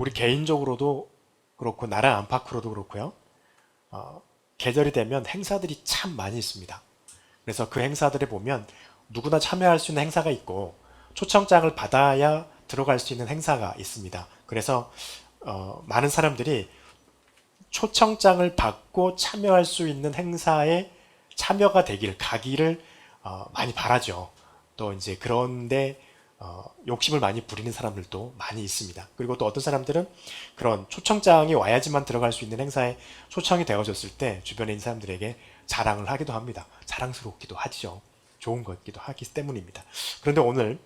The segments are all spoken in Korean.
우리 개인적으로도 그렇고 나라 안팎으로도 그렇고요. 계절이 되면 행사들이 참 많이 있습니다. 그래서 그 행사들에 보면 누구나 참여할 수 있는 행사가 있고 초청장을 받아야 들어갈 수 있는 행사가 있습니다. 그래서 많은 사람들이 초청장을 받고 참여할 수 있는 행사에 참여가 되길, 가기를 많이 바라죠. 또 이제 그런데 욕심을 많이 부리는 사람들도 많이 있습니다. 그리고 또 어떤 사람들은 그런 초청장이 와야지만 들어갈 수 있는 행사에 초청이 되어졌을 때 주변에 있는 사람들에게 자랑을 하기도 합니다. 자랑스럽기도 하죠. 좋은 것기도 하기 때문입니다. 그런데 오늘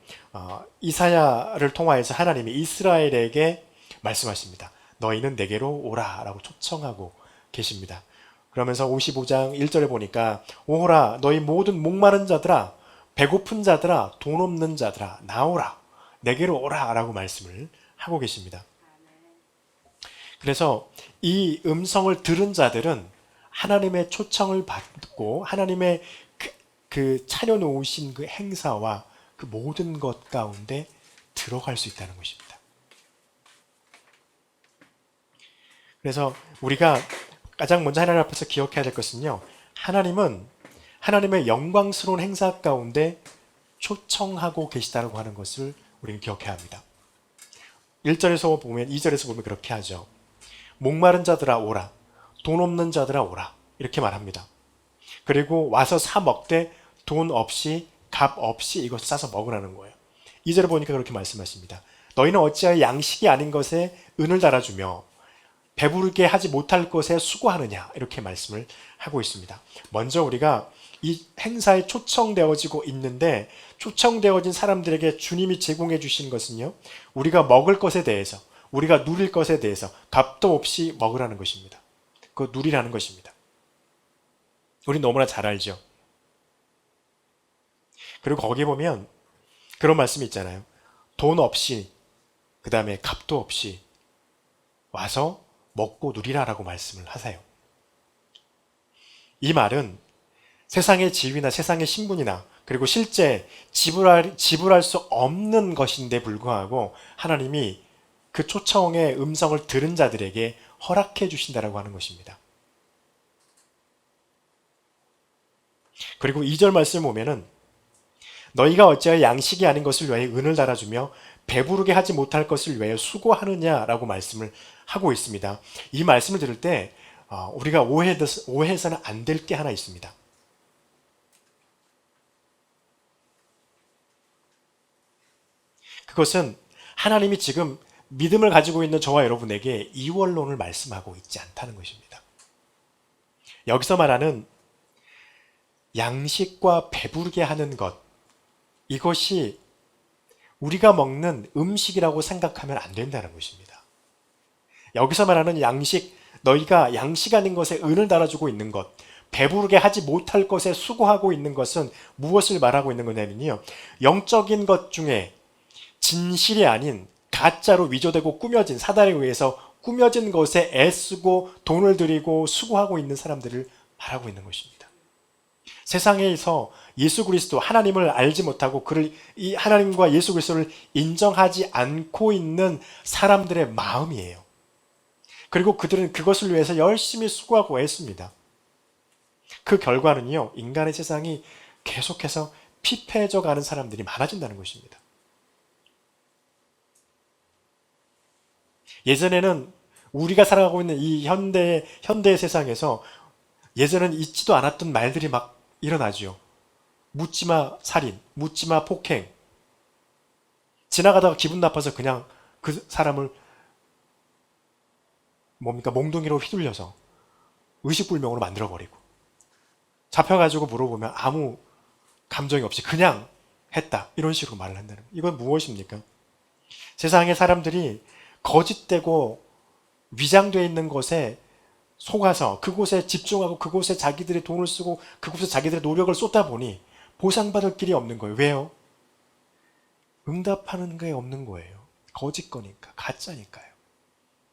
이사야를 통하여서 하나님이 이스라엘에게 말씀하십니다. 너희는 내게로 오라 라고 초청하고 계십니다. 그러면서 55장 1절에 보니까 오라 너희 모든 목마른 자들아 배고픈 자들아 돈 없는 자들아 나오라 내게로 오라 라고 말씀을 하고 계십니다. 그래서 이 음성을 들은 자들은 하나님의 초청을 받고 하나님의 그 차려놓으신 그 행사와 그 모든 것 가운데 들어갈 수 있다는 것입니다. 그래서 우리가 가장 먼저 하나님 앞에서 기억해야 될 것은요. 하나님은 하나님의 영광스러운 행사 가운데 초청하고 계시다고 하는 것을 우리는 기억해야 합니다. 1절에서 보면 2절에서 보면 그렇게 하죠. 목마른 자들아 오라. 돈 없는 자들아 오라. 이렇게 말합니다. 그리고 와서 사 먹되 돈 없이 값 없이 이것을 싸서 먹으라는 거예요. 2절에 보니까 그렇게 말씀하십니다. 너희는 어찌하여 양식이 아닌 것에 은을 달아주며 배부르게 하지 못할 것에 수고하느냐 이렇게 말씀을 하고 있습니다. 먼저 우리가 이 행사에 초청되어지고 있는데 초청되어진 사람들에게 주님이 제공해 주신 것은요. 우리가 먹을 것에 대해서 우리가 누릴 것에 대해서 값도 없이 먹으라는 것입니다. 그거 누리라는 것입니다. 우리 너무나 잘 알죠. 그리고 거기 보면 그런 말씀이 있잖아요. 돈 없이 그 다음에 값도 없이 와서 먹고 누리라라고 말씀을 하세요. 이 말은 세상의 지위나 세상의 신분이나 그리고 실제 지불할 수 없는 것인데 불구하고 하나님이 그 초청의 음성을 들은 자들에게 허락해 주신다라고 하는 것입니다. 그리고 2절 말씀 보면은 너희가 어찌하여 양식이 아닌 것을 위하여 은을 달아주며 배부르게 하지 못할 것을 위하여 수고하느냐라고 말씀을 하고 있습니다. 이 말씀을 들을 때 우리가 오해해서는 안 될 게 하나 있습니다. 그것은 하나님이 지금 믿음을 가지고 있는 저와 여러분에게 이원론을 말씀하고 있지 않다는 것입니다. 여기서 말하는 양식과 배부르게 하는 것, 이것이 우리가 먹는 음식이라고 생각하면 안 된다는 것입니다. 여기서 말하는 양식, 너희가 양식 아닌 것에 은을 달아주고 있는 것, 배부르게 하지 못할 것에 수고하고 있는 것은 무엇을 말하고 있는 거냐면요. 영적인 것 중에 진실이 아닌 가짜로 위조되고 꾸며진 사단에 의해서 꾸며진 것에 애쓰고 돈을 들이고 수고하고 있는 사람들을 말하고 있는 것입니다. 세상에서 예수 그리스도 하나님을 알지 못하고 이 하나님과 예수 그리스도를 인정하지 않고 있는 사람들의 마음이에요. 그리고 그들은 그것을 위해서 열심히 수고하고 애씁니다. 그 결과는요. 인간의 세상이 계속해서 피폐해져 가는 사람들이 많아진다는 것입니다. 예전에는 우리가 살아가고 있는 이 현대의 세상에서 예전에는 있지도 않았던 말들이 막 일어나죠. 묻지마 살인, 묻지마 폭행. 지나가다가 기분 나빠서 그냥 그 사람을 몽둥이로 휘둘려서 의식불명으로 만들어버리고 잡혀가지고 물어보면 아무 감정이 없이 그냥 했다. 이런 식으로 말을 한다는 거예요. 이건 무엇입니까? 세상의 사람들이 거짓되고 위장되어 있는 것에 속아서 그곳에 집중하고 그곳에 자기들의 돈을 쓰고 그곳에 자기들의 노력을 쏟다 보니 보상받을 길이 없는 거예요. 왜요? 응답하는 게 없는 거예요. 거짓 거니까, 가짜니까요.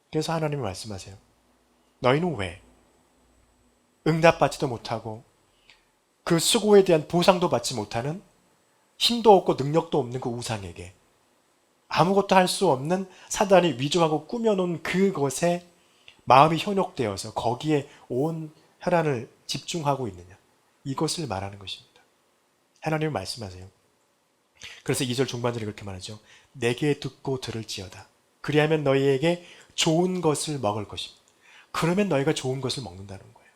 그래서 하나님이 말씀하세요. 너희는 왜 응답받지도 못하고 그 수고에 대한 보상도 받지 못하는 힘도 없고 능력도 없는 그 우상에게 아무것도 할 수 없는 사단이 위조하고 꾸며놓은 그것에 마음이 현혹되어서 거기에 온 혈안을 집중하고 있느냐. 이것을 말하는 것입니다. 하나님은 말씀하세요. 그래서 2절 중반절에 그렇게 말하죠. 내게 듣고 들을지어다. 그리하면 너희에게 좋은 것을 먹을 것입니다. 그러면 너희가 좋은 것을 먹는다는 거예요.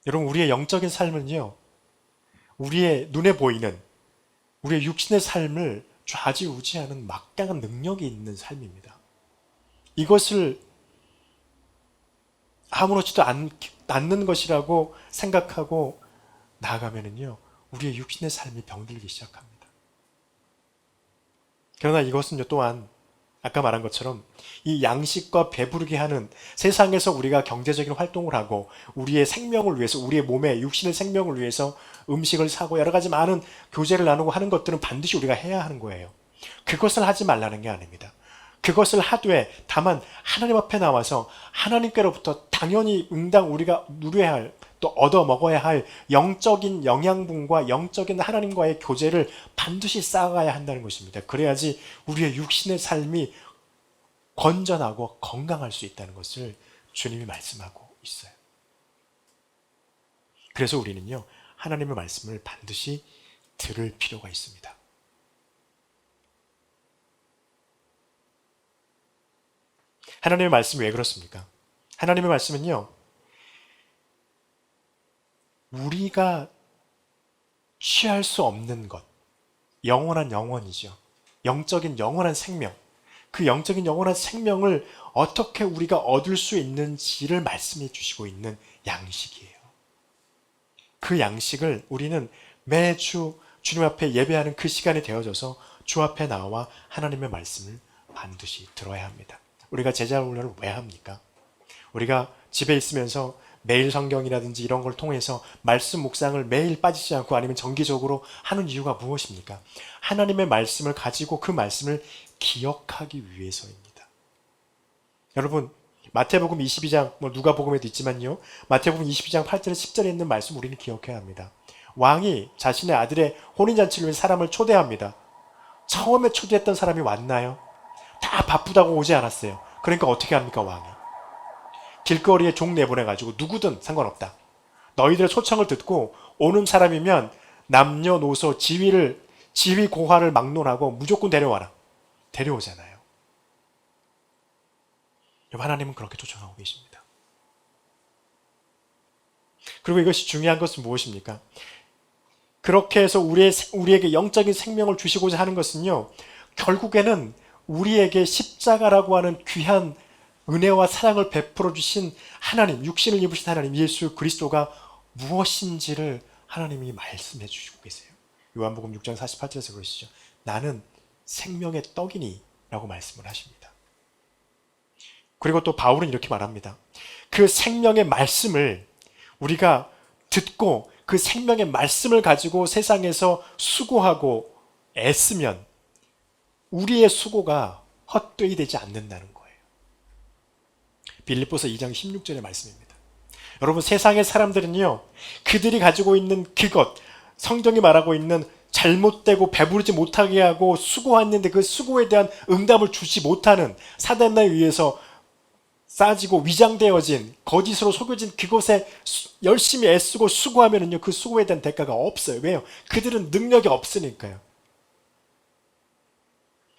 여러분, 우리의 영적인 삶은요, 우리의 눈에 보이는 우리의 육신의 삶을 좌지우지하는 막강한 능력이 있는 삶입니다. 이것을 아무렇지도 않는 것이라고 생각하고 나아가면은요, 우리의 육신의 삶이 병들기 시작합니다. 그러나 이것은요, 또한 아까 말한 것처럼 이 양식과 배부르게 하는 세상에서 우리가 경제적인 활동을 하고 우리의 생명을 위해서, 우리의 몸에 육신의 생명을 위해서 음식을 사고 여러 가지 많은 교제를 나누고 하는 것들은 반드시 우리가 해야 하는 거예요. 그것을 하지 말라는 게 아닙니다. 그것을 하되 다만 하나님 앞에 나와서 하나님께로부터 당연히 응당 우리가 누려야 할, 또 얻어 먹어야 할 영적인 영양분과 영적인 하나님과의 교제를 반드시 쌓아가야 한다는 것입니다. 그래야지 우리의 육신의 삶이 건전하고 건강할 수 있다는 것을 주님이 말씀하고 있어요. 그래서 우리는요, 하나님의 말씀을 반드시 들을 필요가 있습니다. 하나님의 말씀이 왜 그렇습니까? 하나님의 말씀은요, 우리가 취할 수 없는 것, 영원한 영혼이죠. 영적인 영원한 생명, 그 영적인 영원한 생명을 어떻게 우리가 얻을 수 있는지를 말씀해 주시고 있는 양식이에요. 그 양식을 우리는 매주 주님 앞에 예배하는 그 시간이 되어져서 주 앞에 나와 하나님의 말씀을 반드시 들어야 합니다. 우리가 제자 훈련을 왜 합니까? 우리가 집에 있으면서 매일 성경이라든지 이런 걸 통해서 말씀 묵상을 매일 빠지지 않고 아니면 정기적으로 하는 이유가 무엇입니까? 하나님의 말씀을 가지고 그 말씀을 기억하기 위해서입니다. 여러분, 마태복음 22장, 누가복음에도 있지만요, 마태복음 22장 8절에 10절에 있는 말씀 우리는 기억해야 합니다. 왕이 자신의 아들의 혼인잔치를 위해 사람을 초대합니다. 처음에 초대했던 사람이 왔나요? 다 바쁘다고 오지 않았어요. 그러니까 어떻게 합니까, 왕이? 길거리에 종 내보내가지고 누구든 상관없다. 너희들의 초청을 듣고 오는 사람이면 남녀노소 지위 고하를 막론하고 무조건 데려와라. 데려오잖아요. 하나님은 그렇게 초청하고 계십니다. 그리고 이것이 중요한 것은 무엇입니까? 그렇게 해서 우리에게 영적인 생명을 주시고자 하는 것은요, 결국에는 우리에게 십자가라고 하는 귀한 은혜와 사랑을 베풀어 주신 하나님, 육신을 입으신 하나님 예수 그리스도가 무엇인지를 하나님이 말씀해 주시고 계세요. 요한복음 6장 48절에서 그러시죠. 나는 생명의 떡이니 라고 말씀을 하십니다. 그리고 또 바울은 이렇게 말합니다. 그 생명의 말씀을 우리가 듣고 그 생명의 말씀을 가지고 세상에서 수고하고 애쓰면 우리의 수고가 헛되이 되지 않는다는 거예요. 빌립보서 2장 16절의 말씀입니다. 여러분, 세상의 사람들은요, 그들이 가지고 있는 그것, 성경이 말하고 있는 잘못되고 배부르지 못하게 하고 수고했는데 그 수고에 대한 응답을 주지 못하는 사단에 의해서 싸지고 위장되어진 거짓으로 속여진 그것에 열심히 애쓰고 수고하면은요, 그 수고에 대한 대가가 없어요. 왜요? 그들은 능력이 없으니까요.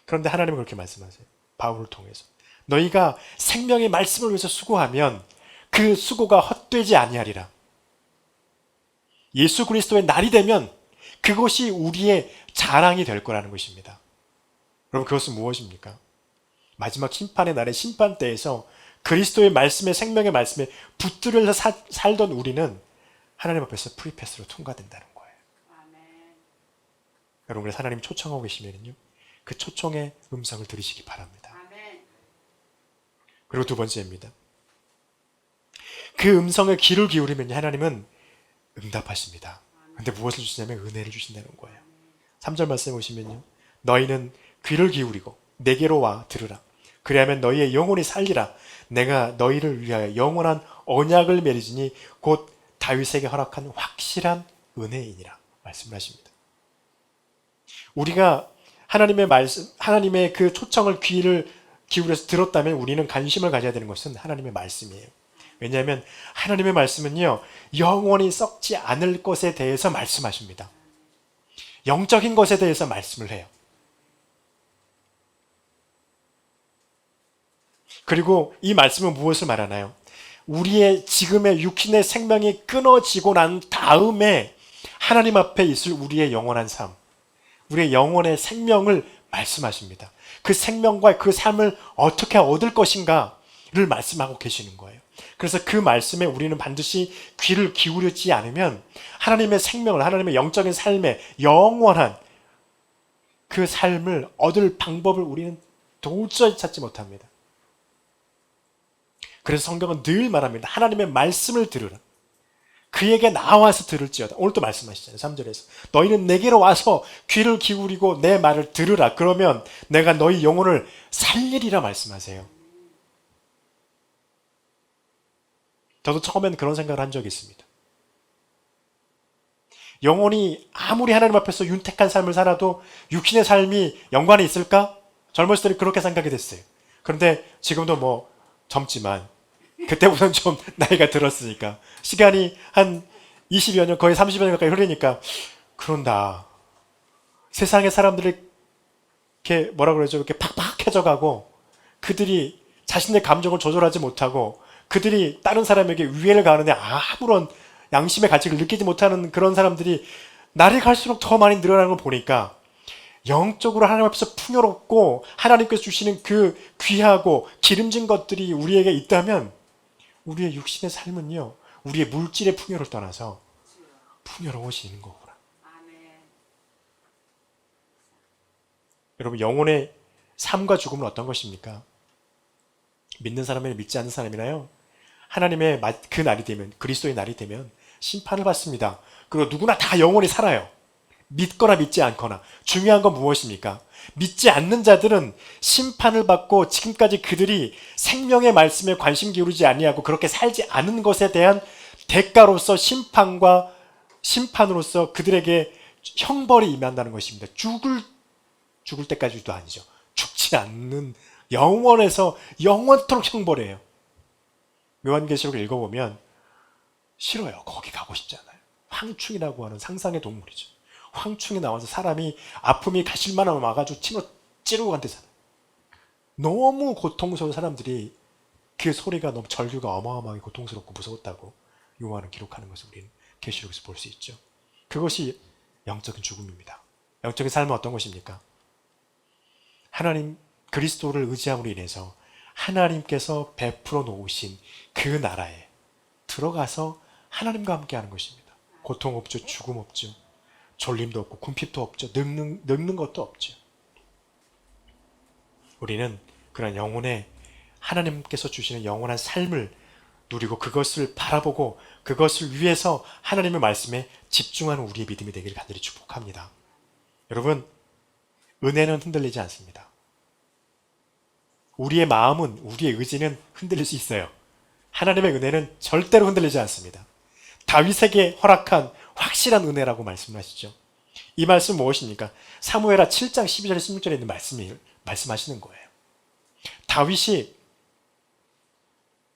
그런데 하나님은 그렇게 말씀하세요. 바울을 통해서. 너희가 생명의 말씀을 위해서 수고하면 그 수고가 헛되지 아니하리라. 예수 그리스도의 날이 되면 그것이 우리의 자랑이 될 거라는 것입니다. 여러분, 그것은 무엇입니까? 마지막 심판의 날의 심판대에서 그리스도의 말씀에, 생명의 말씀에 붙들려서 살던 우리는 하나님 앞에서 프리패스로 통과된다는 거예요. 아멘. 여러분, 그래서 하나님 초청하고 계시면요, 그 초청의 음성을 들으시기 바랍니다. 아멘. 그리고 두 번째입니다. 그 음성에 귀를 기울이면 하나님은 응답하십니다. 근데 무엇을 주시냐면 은혜를 주신다는 거예요. 3절 말씀에 보시면요, 너희는 귀를 기울이고 내게로 와 들으라. 그리하면 너희의 영혼이 살리라. 내가 너희를 위하여 영원한 언약을 맺으니 곧 다윗에게 허락한 확실한 은혜이니라 말씀을 하십니다. 우리가 하나님의 말씀, 하나님의 그 초청을 귀를 기울여서 들었다면 우리는 관심을 가져야 되는 것은 하나님의 말씀이에요. 왜냐하면 하나님의 말씀은요, 영원히 썩지 않을 것에 대해서 말씀하십니다. 영적인 것에 대해서 말씀을 해요. 그리고 이 말씀은 무엇을 말하나요? 우리의 지금의 육신의 생명이 끊어지고 난 다음에 하나님 앞에 있을 우리의 영원한 삶, 우리의 영혼의 생명을 말씀하십니다. 그 생명과 그 삶을 어떻게 얻을 것인가를 말씀하고 계시는 거예요. 그래서 그 말씀에 우리는 반드시 귀를 기울이지 않으면 하나님의 생명을, 하나님의 영적인 삶의 영원한 그 삶을 얻을 방법을 우리는 도저히 찾지 못합니다. 그래서 성경은 늘 말합니다. 하나님의 말씀을 들으라. 그에게 나와서 들을지어다. 오늘도 말씀하시잖아요. 3절에서. 너희는 내게로 와서 귀를 기울이고 내 말을 들으라. 그러면 내가 너희 영혼을 살리리라 말씀하세요. 저도 처음엔 그런 생각을 한 적이 있습니다. 영혼이 아무리 하나님 앞에서 윤택한 삶을 살아도 육신의 삶이 연관이 있을까? 젊었을 때 그렇게 생각이 됐어요. 그런데 지금도 뭐 젊지만 그때보다는 좀 나이가 들었으니까 시간이 한 20여 년, 거의 30여 년 가까이 흐르니까 그런다. 세상의 사람들이 이렇게 뭐라 그러죠? 이렇게 팍팍해져 가고 그들이 자신의 감정을 조절하지 못하고 그들이 다른 사람에게 위해를 가하는데 아무런 양심의 가치를 느끼지 못하는 그런 사람들이 날이 갈수록 더 많이 늘어나는 걸 보니까 영적으로 하나님 앞에서 풍요롭고 하나님께서 주시는 그 귀하고 기름진 것들이 우리에게 있다면 우리의 육신의 삶은요, 우리의 물질의 풍요를 떠나서 풍요로워지는 거구나. 여러분, 영혼의 삶과 죽음은 어떤 것입니까? 믿는 사람이나 믿지 않는 사람이나요, 하나님의 그 날이 되면, 그리스도의 날이 되면 심판을 받습니다. 그리고 누구나 다 영원히 살아요. 믿거나 믿지 않거나. 중요한 건 무엇입니까? 믿지 않는 자들은 심판을 받고 지금까지 그들이 생명의 말씀에 관심 기울이지 아니하고 그렇게 살지 않은 것에 대한 대가로서 심판으로서 그들에게 형벌이 임한다는 것입니다. 죽을 때까지도 아니죠. 죽지 않는 영원에서 영원토록 형벌이에요. 요한계시록을 읽어보면 싫어요. 거기 가고 싶지 않아요. 황충이라고 하는 상상의 동물이죠. 황충이 나와서 사람이 아픔이 가실만하면 와가지고 침으로 찌르고 간대잖아요. 너무 고통스러운 사람들이 그 소리가 너무 절규가 어마어마하게 고통스럽고 무서웠다고 요한은 기록하는 것을 우리는 계시록에서 볼 수 있죠. 그것이 영적인 죽음입니다. 영적인 삶은 어떤 것입니까? 하나님 그리스도를 의지함으로 인해서 하나님께서 베풀어 놓으신 그 나라에 들어가서 하나님과 함께 하는 것입니다. 고통 없죠. 죽음 없죠. 졸림도 없고 궁핍도 없죠. 늙는 것도 없죠. 우리는 그런 영혼의 하나님께서 주시는 영원한 삶을 누리고 그것을 바라보고 그것을 위해서 하나님의 말씀에 집중하는 우리의 믿음이 되기를 간절히 축복합니다. 여러분, 은혜는 흔들리지 않습니다. 우리의 마음은, 우리의 의지는 흔들릴 수 있어요. 하나님의 은혜는 절대로 흔들리지 않습니다. 다윗에게 허락한 확실한 은혜라고 말씀하시죠. 이 말씀 무엇입니까? 사무엘하 7장 12절 16절에 있는 말씀하시는 거예요.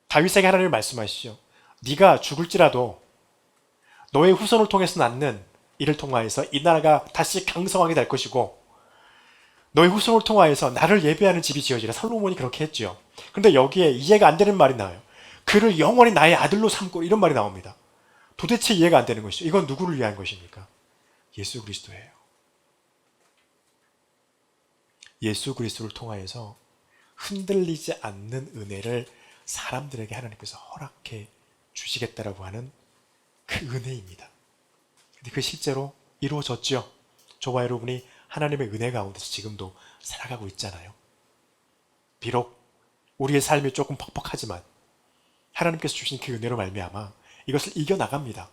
다윗에게 하나님이 말씀하시죠. 네가 죽을지라도 너의 후손을 통해서 낳는 이를 통하여서 이 나라가 다시 강성하게 될 것이고 너의 후손을 통하여서 나를 예배하는 집이 지어지라. 솔로몬이 그렇게 했죠. 그런데 여기에 이해가 안 되는 말이 나와요. 그를 영원히 나의 아들로 삼고, 이런 말이 나옵니다. 도대체 이해가 안 되는 것이죠. 이건 누구를 위한 것입니까? 예수 그리스도예요. 예수 그리스도를 통하여서 흔들리지 않는 은혜를 사람들에게 하나님께서 허락해 주시겠다라고 하는 그 은혜입니다. 근데 그 실제로 이루어졌죠. 저와 여러분이 하나님의 은혜 가운데서 지금도 살아가고 있잖아요. 비록 우리의 삶이 조금 퍽퍽하지만 하나님께서 주신 그 은혜로 말미암아 이것을 이겨나갑니다.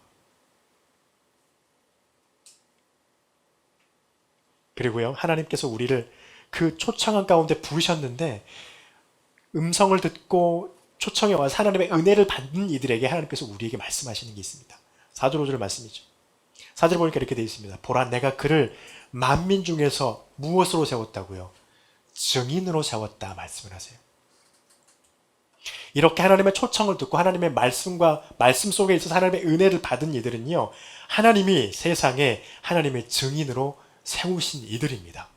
그리고요, 하나님께서 우리를 그 초청한 가운데 부르셨는데 음성을 듣고 초청에 와서 하나님의 은혜를 받는 이들에게 하나님께서 우리에게 말씀하시는 게 있습니다. 4절 5절 말씀이죠. 4절 보니까 이렇게 되어 있습니다. 보라, 내가 그를 만민 중에서 무엇으로 세웠다고요? 증인으로 세웠다 말씀을 하세요. 이렇게 하나님의 초청을 듣고 하나님의 말씀과 말씀 속에 있어서 하나님의 은혜를 받은 이들은요, 하나님이 세상에 하나님의 증인으로 세우신 이들입니다.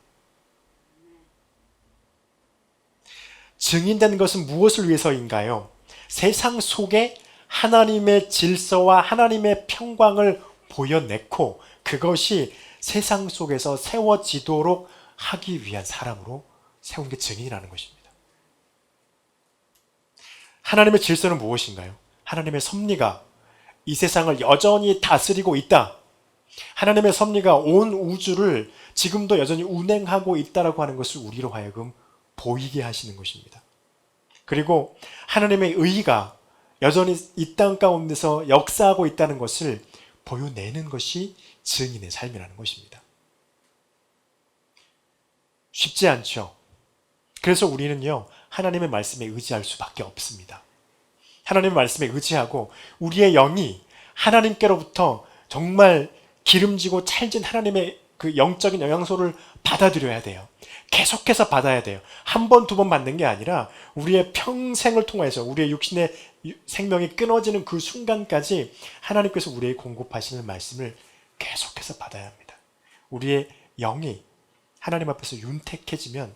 증인된 것은 무엇을 위해서인가요? 세상 속에 하나님의 질서와 하나님의 평강을 보여냈고 그것이 세상 속에서 세워지도록 하기 위한 사람으로 세운 게 증인이라는 것입니다. 하나님의 질서는 무엇인가요? 하나님의 섭리가 이 세상을 여전히 다스리고 있다. 하나님의 섭리가 온 우주를 지금도 여전히 운행하고 있다라고 하는 것을 우리로 하여금 보이게 하시는 것입니다. 그리고 하나님의 의가 여전히 이 땅 가운데서 역사하고 있다는 것을 보여내는 것이 증인의 삶이라는 것입니다. 쉽지 않죠. 그래서 우리는요, 하나님의 말씀에 의지할 수밖에 없습니다. 하나님의 말씀에 의지하고 우리의 영이 하나님께로부터 정말 기름지고 찰진 하나님의 그 영적인 영향소를 받아들여야 돼요. 계속해서 받아야 돼요. 한 번, 두 번 받는 게 아니라 우리의 평생을 통해서 우리의 육신의 생명이 끊어지는 그 순간까지 하나님께서 우리에게 공급하시는 말씀을 계속해서 받아야 합니다. 우리의 영이 하나님 앞에서 윤택해지면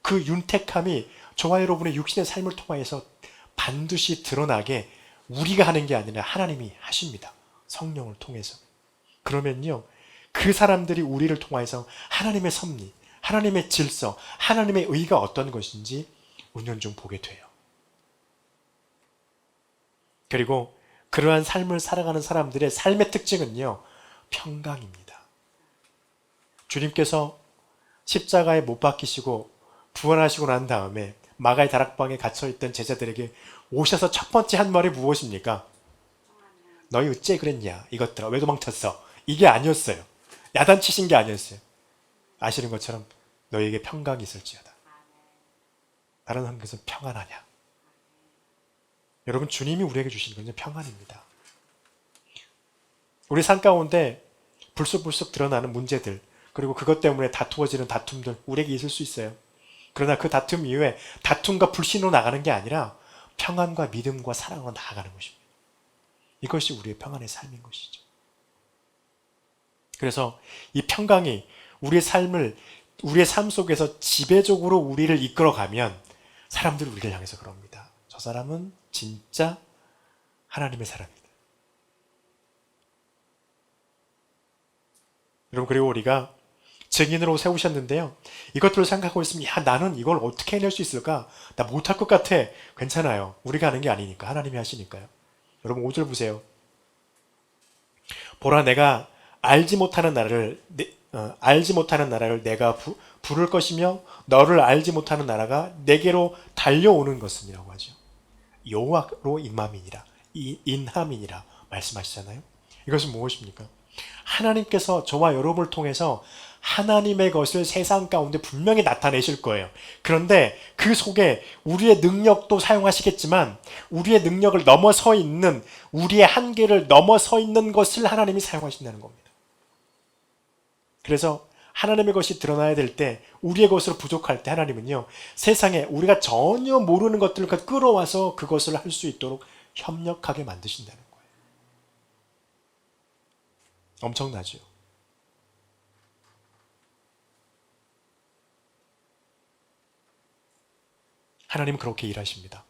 그 윤택함이 저와 여러분의 육신의 삶을 통해서 반드시 드러나게 우리가 하는 게 아니라 하나님이 하십니다. 성령을 통해서. 그러면요, 그 사람들이 우리를 통해서 하나님의 섭리, 하나님의 질서, 하나님의 의가 어떤 것인지 은연중 보게 돼요. 그리고 그러한 삶을 살아가는 사람들의 삶의 특징은요, 평강입니다. 주님께서 십자가에 못 박히시고 부활하시고 난 다음에 마가의 다락방에 갇혀있던 제자들에게 오셔서 첫 번째 한 말이 무엇입니까? 너희 어째 그랬냐 이것들아, 왜 도망쳤어? 이게 아니었어요. 야단치신 게 아니었어요. 아시는 것처럼 너희에게 평강이 있을지어다. 다른 한 것은 평안하냐. 여러분, 주님이 우리에게 주신 것은 평안입니다. 우리 삶 가운데 불쑥불쑥 드러나는 문제들, 그리고 그것 때문에 다투어지는 다툼들 우리에게 있을 수 있어요. 그러나 그 다툼 이후에 다툼과 불신으로 나가는 게 아니라 평안과 믿음과 사랑으로 나아가는 것입니다. 이것이 우리의 평안의 삶인 것이죠. 그래서 이 평강이 우리의 삶 속에서 지배적으로 우리를 이끌어가면 사람들이 우리를 향해서 그럽니다. 저 사람은 진짜 하나님의 사람이다. 여러분, 그리고 우리가 증인으로 세우셨는데요, 이것들을 생각하고 있으면 야, 나는 이걸 어떻게 해낼 수 있을까? 나 못할 것 같아. 괜찮아요. 우리가 하는 게 아니니까 하나님이 하시니까요. 여러분, 5절 보세요. 보라, 내가 알지 못하는 나라를 내가 부를 것이며 너를 알지 못하는 나라가 내게로 달려오는 것이라고 하죠. 여호와로 인함이니라 말씀하시잖아요. 이것은 무엇입니까? 하나님께서 저와 여러분을 통해서 하나님의 것을 세상 가운데 분명히 나타내실 거예요. 그런데 그 속에 우리의 능력도 사용하시겠지만 우리의 능력을 넘어서 있는, 우리의 한계를 넘어서 있는 것을 하나님이 사용하신다는 겁니다. 그래서 하나님의 것이 드러나야 될 때, 우리의 것으로 부족할 때 하나님은요, 세상에 우리가 전혀 모르는 것들을 끌어와서 그것을 할 수 있도록 협력하게 만드신다는 거예요. 엄청나죠? 하나님은 그렇게 일하십니다.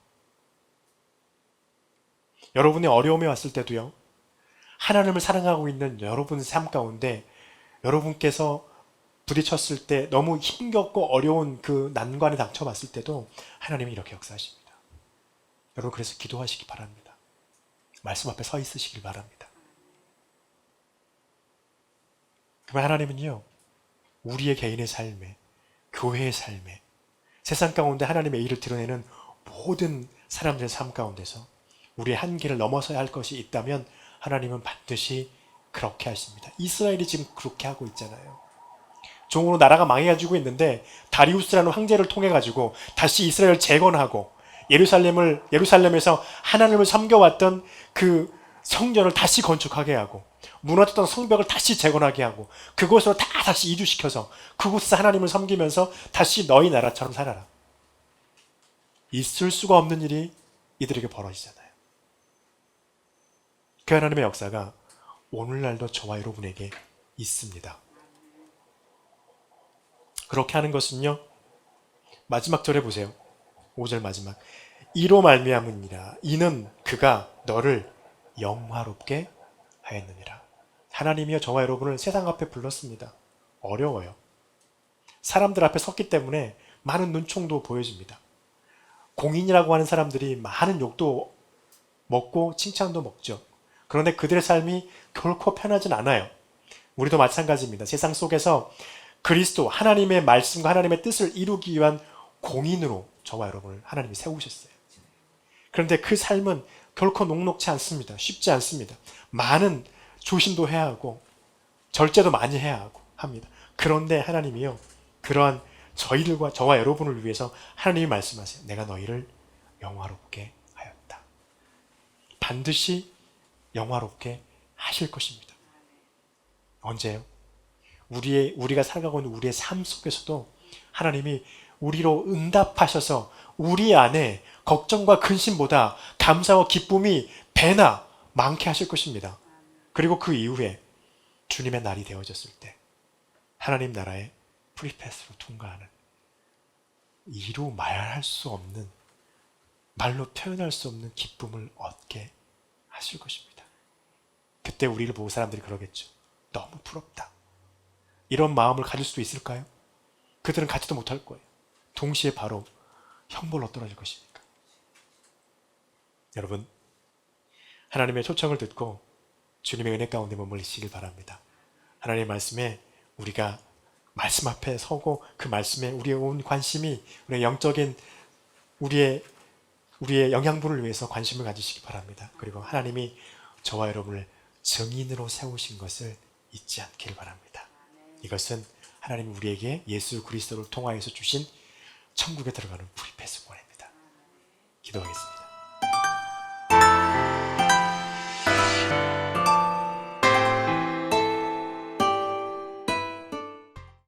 여러분이 어려움에 왔을 때도요, 하나님을 사랑하고 있는 여러분의 삶 가운데 여러분께서 부딪혔을 때 너무 힘겹고 어려운 그 난관에 닥쳐봤을 때도 하나님이 이렇게 역사하십니다. 여러분, 그래서 기도하시기 바랍니다. 말씀 앞에 서 있으시길 바랍니다. 그러면 하나님은요, 우리의 개인의 삶에, 교회의 삶에, 세상 가운데 하나님의 일을 드러내는 모든 사람들의 삶 가운데서 우리의 한계를 넘어서야 할 것이 있다면 하나님은 반드시 그렇게 하십니다. 이스라엘이 지금 그렇게 하고 있잖아요. 종으로 나라가 망해가지고 있는데 다리우스라는 황제를 통해 가지고 다시 이스라엘을 재건하고 예루살렘에서 하나님을 섬겨왔던 그 성전을 다시 건축하게 하고 무너졌던 성벽을 다시 재건하게 하고 그곳으로 다 다시 이주시켜서 그곳에서 하나님을 섬기면서 다시 너희 나라처럼 살아라. 있을 수가 없는 일이 이들에게 벌어지잖아요. 그 하나님의 역사가 오늘날도 저와 여러분에게 있습니다. 그렇게 하는 것은요, 마지막 절에 보세요. 5절 마지막. 이로 말미암으니라. 이는 그가 너를 영화롭게 하였느니라. 하나님이여 저와 여러분을 세상 앞에 불렀습니다. 어려워요. 사람들 앞에 섰기 때문에 많은 눈총도 보여집니다. 공인이라고 하는 사람들이 많은 욕도 먹고 칭찬도 먹죠. 그런데 그들의 삶이 결코 편하진 않아요. 우리도 마찬가지입니다. 세상 속에서 그리스도 하나님의 말씀과 하나님의 뜻을 이루기 위한 공인으로 저와 여러분을 하나님이 세우셨어요. 그런데 그 삶은 결코 녹록지 않습니다. 쉽지 않습니다. 많은 조심도 해야 하고 절제도 많이 해야 하고 합니다. 그런데 하나님이요, 그러한 저희들과 저와 여러분을 위해서 하나님이 말씀하세요. 내가 너희를 영화롭게 하였다. 반드시 영화롭게 하실 것입니다. 언제요? 우리가 살아가고 있는 우리의 삶 속에서도 하나님이 우리로 응답하셔서 우리 안에 걱정과 근심보다 감사와 기쁨이 배나 많게 하실 것입니다. 그리고 그 이후에 주님의 날이 되어졌을 때 하나님 나라의 프리패스로 통과하는 이루 말할 수 없는, 말로 표현할 수 없는 기쁨을 얻게 하실 것입니다. 그때 우리를 보고 사람들이 그러겠죠. 너무 부럽다. 이런 마음을 가질 수 있을까요? 그들은 갖지도 못할 거예요. 동시에 바로 형벌로 떨어질 것이니까. 여러분, 하나님의 초청을 듣고 주님의 은혜 가운데 머물리시길 바랍니다. 하나님의 말씀에 우리가 말씀 앞에 서고 그 말씀에 우리의 온 관심이 우리의 영적인 우리의 영양분을 위해서 관심을 가지시기 바랍니다. 그리고 하나님이 저와 여러분을 증인으로 세우신 것을 잊지 않기를 바랍니다. 이것은 하나님이 우리에게 예수 그리스도를 통하여서 주신 천국에 들어가는 프리패스권입니다. 기도하겠습니다.